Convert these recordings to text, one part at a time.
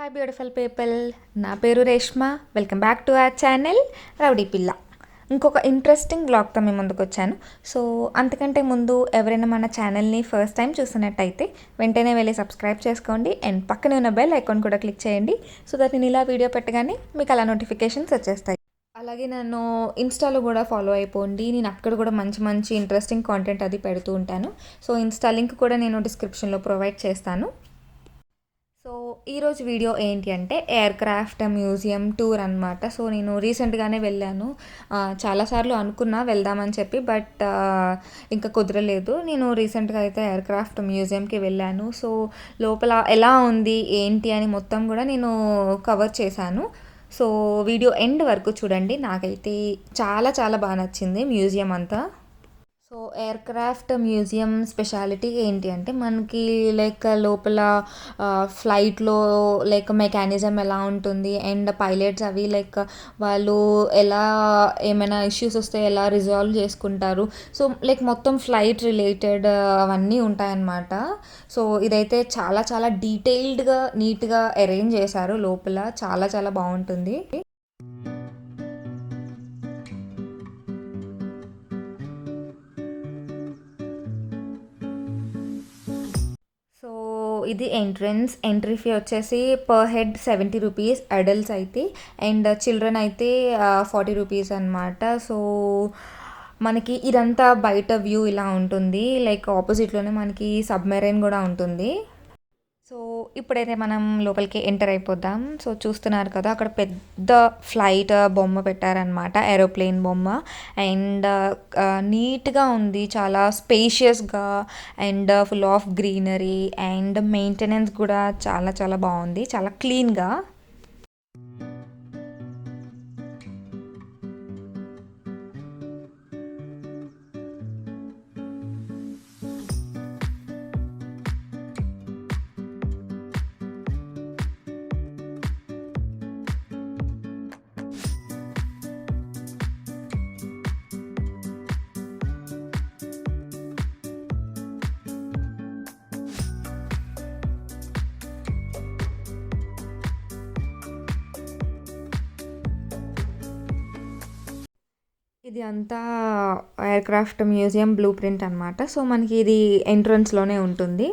Hi beautiful people, నా పేరు Reshma. Welcome back to our channel rowdy పిల్ల. ఇంకొక ఇంట్రెస్టింగ్ బ్లాగ్తో మేము ముందుకు వచ్చాను. సో అంతకంటే ముందు ఎవరైనా మన ఛానల్ని ఫస్ట్ టైం చూస్తున్నట్టయితే వెంటనే వెళ్ళి సబ్స్క్రైబ్ చేసుకోండి అండ్ పక్కనే ఉన్న బెల్ ఐకాన్ కూడా క్లిక్ చేయండి. సో దట్ నేను ఇలా వీడియో పెట్టగానే మీకు అలా నోటిఫికేషన్స్ వచ్చేస్తాయి. అలాగే నన్ను ఇన్స్టాలో కూడా ఫాలో అయిపోండి. నేను అక్కడ కూడా మంచి మంచి ఇంట్రెస్టింగ్ కాంటెంట్ అది పెడుతూ ఉంటాను. సో ఇన్స్టా లింక్ కూడా నేను డిస్క్రిప్షన్లో ప్రొవైడ్ చేస్తాను. సో ఈరోజు వీడియో ఏంటి అంటే ఎయిర్ క్రాఫ్ట్ మ్యూజియం టూర్ అనమాట. సో నేను రీసెంట్గానే వెళ్ళాను. చాలాసార్లు అనుకున్నా వెళ్దామని చెప్పి, బట్ ఇంకా కుదరలేదు. నేను రీసెంట్గా అయితే ఎయిర్ క్రాఫ్ట్ మ్యూజియంకి వెళ్ళాను. సో లోపల ఎలా ఉంది ఏంటి అని మొత్తం కూడా నేను కవర్ చేశాను. సో వీడియో ఎండ్ వరకు చూడండి. నాకైతే చాలా చాలా బాగా నచ్చింది మ్యూజియం అంతా. So air craft museum speciality ఏంటి అంటే మనకి లైక్ లోపల ఫ్లైట్లో లైక్ మెకానిజం ఎలా ఉంటుంది అండ్ పైలట్స్ అవి లైక్ వాళ్ళు ఎలా ఏమైనా ఇష్యూస్ వస్తే ఎలా రిజాల్వ్ చేసుకుంటారు. సో లైక్ మొత్తం ఫ్లైట్ రిలేటెడ్ అవన్నీ ఉంటాయన్నమాట. సో ఇదైతే చాలా చాలా డీటెయిల్డ్గా నీట్గా అరేంజ్ చేశారు. లోపల చాలా చాలా బాగుంటుంది. సో ఇది ఎంట్రీ ఫీ వచ్చేసి పర్ హెడ్ 70 రూపీస్, అడల్ట్స్ అయితే, అండ్ చిల్డ్రన్ అయితే 40 రూపీస్ అనమాట. సో మనకి ఇదంతా బయట వ్యూ ఇలా ఉంటుంది. లైక్ ఆపోజిట్లోనే మనకి సబ్మెరైన్ కూడా ఉంటుంది. సో ఇప్పుడైతే మనం లోపలికి ఎంటర్ అయిపోదాం. సో చూస్తున్నారు కదా, అక్కడ పెద్ద ఫ్లైట్ బొమ్మ పెట్టారనమాట, ఏరోప్లేన్ బొమ్మ. అండ్ నీట్గా ఉంది, చాలా స్పేషియస్గా and full of greenery and maintenance కూడా చాలా చాలా బాగుంది, చాలా క్లీన్గా. ఇది అంతా air craft museum blue print అనమాట. సో మనకి ఇది ఎంట్రన్స్లోనే ఉంటుంది.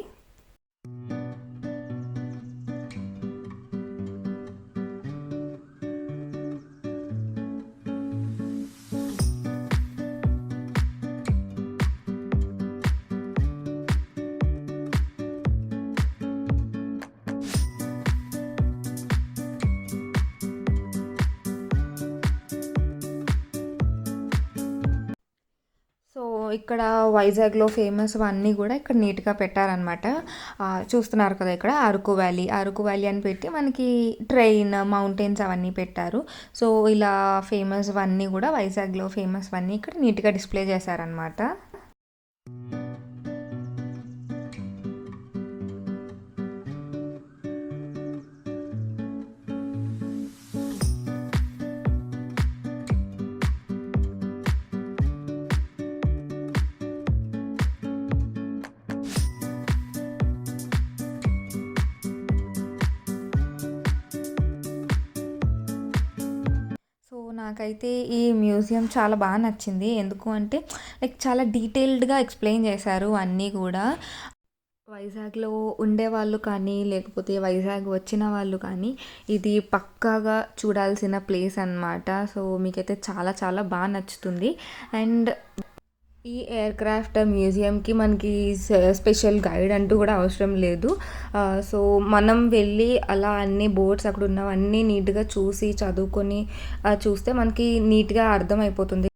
ఇక్కడ వైజాగ్లో ఫేమస్ అన్నీ కూడా ఇక్కడ నీట్గా పెట్టారనమాట. చూస్తున్నారు కదా, ఇక్కడ అరకు వ్యాలీ అని పెట్టి మనకి ట్రైన్, మౌంటైన్స్ అవన్నీ పెట్టారు. సో ఇలా ఫేమస్ అన్నీ కూడా, వైజాగ్లో ఫేమస్ అన్నీ ఇక్కడ నీట్గా డిస్ప్లే చేశారనమాట. నాకైతే ఈ మ్యూజియం చాలా బాగా నచ్చింది. ఎందుకు అంటే లైక్ చాలా డీటెయిల్డ్గా ఎక్స్ప్లెయిన్ చేశారు అన్నీ కూడా. వైజాగ్లో ఉండేవాళ్ళు కానీ లేకపోతే వైజాగ్ వచ్చిన వాళ్ళు కానీ ఇది పక్కాగా చూడాల్సిన ప్లేస్ అన్నమాట. సో మీకైతే చాలా చాలా బాగా నచ్చుతుంది. అండ్ ఈ ఎయిర్ క్రాఫ్ట్ మ్యూజియంకి మనకి స్పెషల్ గైడ్ అంటూ కూడా అవసరం లేదు. సో మనం వెళ్ళి అలా అన్ని బోర్డ్స్ అక్కడ ఉన్నవన్నీ నీట్గా చూసి చదువుకొని చూస్తే మనకి నీట్గా అర్థమైపోతుంది.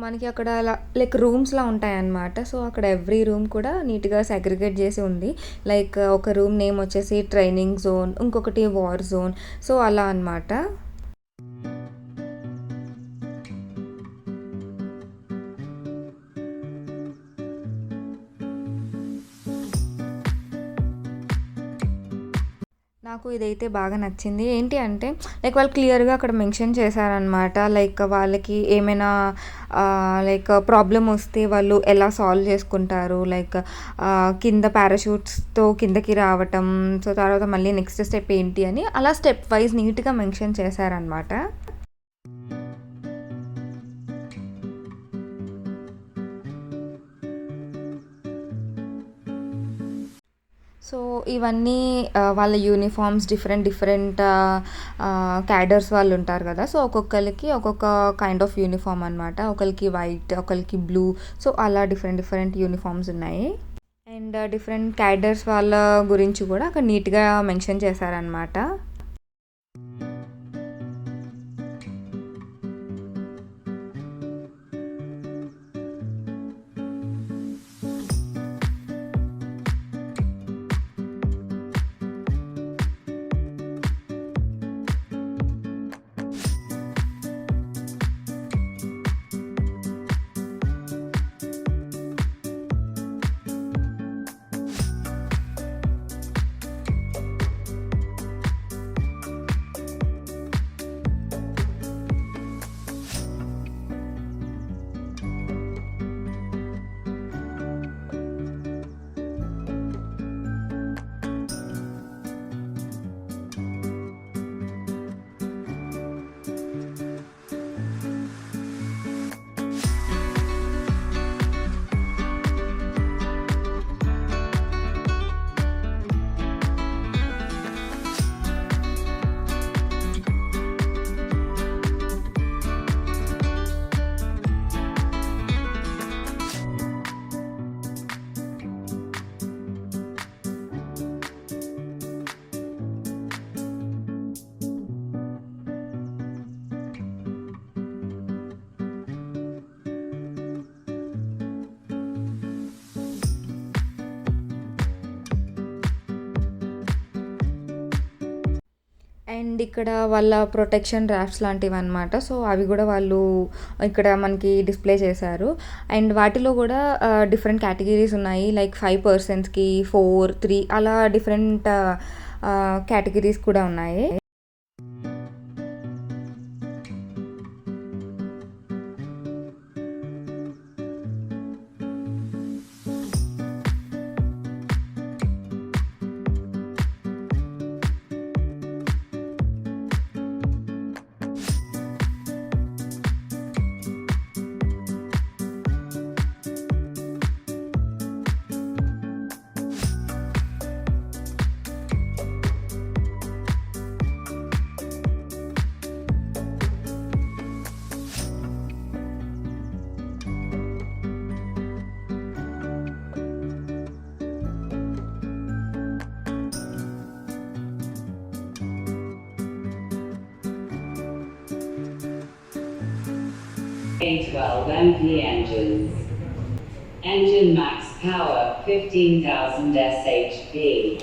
మనకి అక్కడ లైక్ రూమ్స్‌లా ఉంటాయన్నమాట. సో, అక్కడ ఎవ్రీ రూమ్ కూడా నీట్‌గా సెగ్రిగేట్ చేసి ఉంది. లైక్ ఒక రూమ్ నేమ్ వచ్చేసి ట్రైనింగ్ జోన్, ఇంకొకటి వార్ జోన్. సో, అలా అనమాట. నాకు ఇదైతే బాగా నచ్చింది. ఏంటి అంటే లైక్ వాళ్ళు క్లియర్‌గా అక్కడ మెన్షన్ చేశారనమాట. లైక్ వాళ్ళకి ఏమైనా లైక్ ప్రాబ్లమ్ వస్తే వాళ్ళు ఎలా సాల్వ్ చేసుకుంటారు. లైక్ కింద పారాషూట్స్‌తో కిందకి రావటం. సో, తర్వాత మళ్ళీ నెక్స్ట్ స్టెప్ ఏంటి అని అలా స్టెప్ వైస్ నీట్‌గా మెన్షన్ చేశారనమాట. సో, ఇవన్నీ వాళ్ళ యూనిఫార్మ్స్ డిఫరెంట్ క్యాడర్స్ వాళ్ళు ఉంటారు కదా! సో, ఒక్కొక్కళ్ళకి ఒక్కొక్క కైండ్ ఆఫ్ యూనిఫార్మ్ అనమాట. ఒకళ్ళకి వైట్, ఒకళ్ళకి బ్లూ. సో, అలా డిఫరెంట్ యూనిఫార్మ్స్ ఉన్నాయి. అండ్ డిఫరెంట్ క్యాడర్స్ వాళ్ళ గురించి కూడా అక్కడ నీట్‌గా మెన్షన్ చేశారనమాట. అండ్ ఇక్కడ వాళ్ళ ప్రొటెక్షన్ రాఫ్ట్స్ లాంటివన్నమాట. సో, అవి గూడా వాళ్ళు ఇక్కడ మనకి డిస్‌ప్లే చేశారు. అండ్ వాటిలో గూడా డిఫరెంట్ కేటగిరీస్ ఉన్నాయి. లైక్ 5 పర్సన్స్‌కి 4, 3 అలా డిఫరెంట్ కేటగిరీస్ కూడా ఉన్నాయి. A12 MP engines. Engine max power 15,000 shp.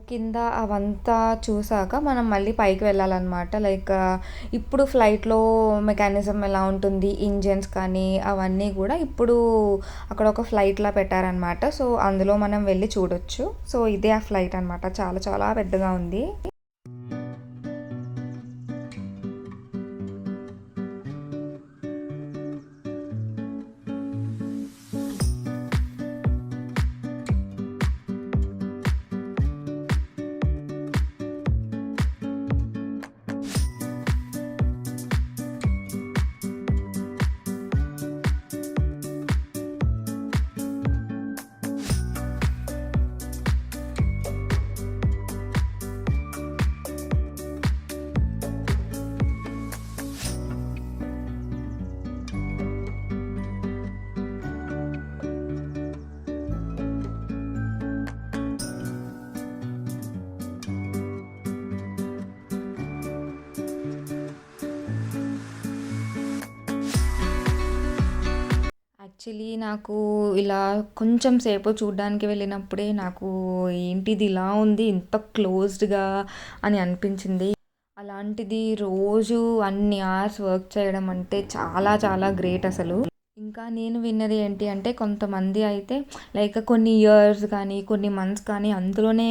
కింద అవంతా చూసాక మనం మళ్ళీ పైకి వెళ్ళాలన్నమాట. లైక్ ఇప్పుడు ఫ్లైట్‌లో మెకానిజం ఎలా ఉంటుంది, ఇంజిన్స్ కానీ అవన్నీ కూడా ఇప్పుడు అక్కడ ఒక ఫ్లైట్‌లా పెట్టారనమాట. సో, అందులో మనం వెళ్ళి చూడొచ్చు. సో, ఇదే ఆ ఫ్లైట్ అనమాట. చాలా చాలా పెద్దగా ఉంది. యాక్చువల్లీ నాకు ఇలా కొంచెం సేపు చూడ్డానికి వెళ్ళినప్పుడే నాకు ఏంటిది ఇలా ఉంది, ఇంత క్లోజ్డ్‌గా అని అనిపించింది. అలాంటిది రోజు అన్ని అవర్స్ వర్క్ చేయడం అంటే చాలా చాలా గ్రేట్ అసలు. ఇంకా నేను విన్నది ఏంటి అంటే కొంతమంది అయితే లైక్ కొన్ని ఇయర్స్ కానీ, కొన్ని మంత్స్ కానీ అందులోనే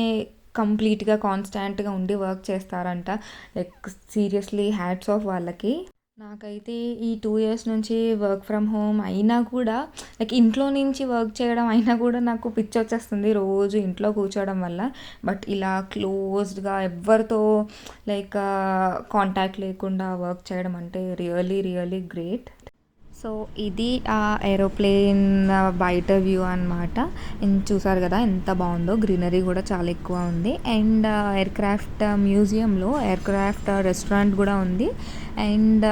కంప్లీట్‌గా కాన్స్టాంట్‌గా ఉండి వర్క్ చేస్తారంట. లైక్ సీరియస్‌లీ హ్యాట్స్ ఆఫ్ వాళ్ళకి. నాకైతే ఈ 2 ఇయర్స్ నుంచి వర్క్ ఫ్రమ్ హోమ్ అయినా కూడా లైక్ ఇంట్లో నుంచి వర్క్ చేయడం అయినా కూడా నాకు పిచ్చొచ్చేస్తుంది రోజు ఇంట్లో కూర్చోవడం వల్ల. బట్ ఇలా క్లోజ్డ్‌గా ఎవ్వరితో లైక్ కాంటాక్ట్ లేకుండా వర్క్ చేయడం అంటే రియల్లీ రియల్లీ గ్రేట్. సో, ఇది ఆ ఏరోప్లేన్ బయట వ్యూ అనమాట. చూసారు కదా ఎంత బాగుందో. గ్రీనరీ కూడా చాలా ఎక్కువ ఉంది. అండ్ ఎయిర్‌క్రాఫ్ట్ మ్యూజియంలో ఎయిర్‌క్రాఫ్ట్ రెస్టారెంట్ కూడా ఉంది. అండ్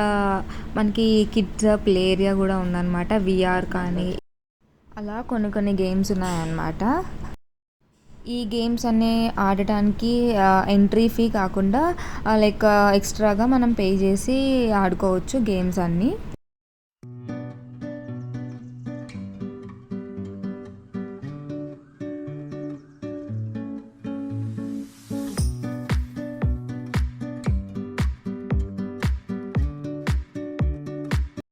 మనకి కిడ్స్ ప్లే ఏరియా కూడా ఉందన్నమాట. వీఆర్ కానీ అలా కొన్ని కొన్ని గేమ్స్ ఉన్నాయన్నమాట. ఈ గేమ్స్ అన్నీ ఆడటానికి ఎంట్రీ ఫీ కాకుండా లైక్ ఎక్స్ట్రాగా మనం పే చేసి ఆడుకోవచ్చు గేమ్స్ అన్నీ.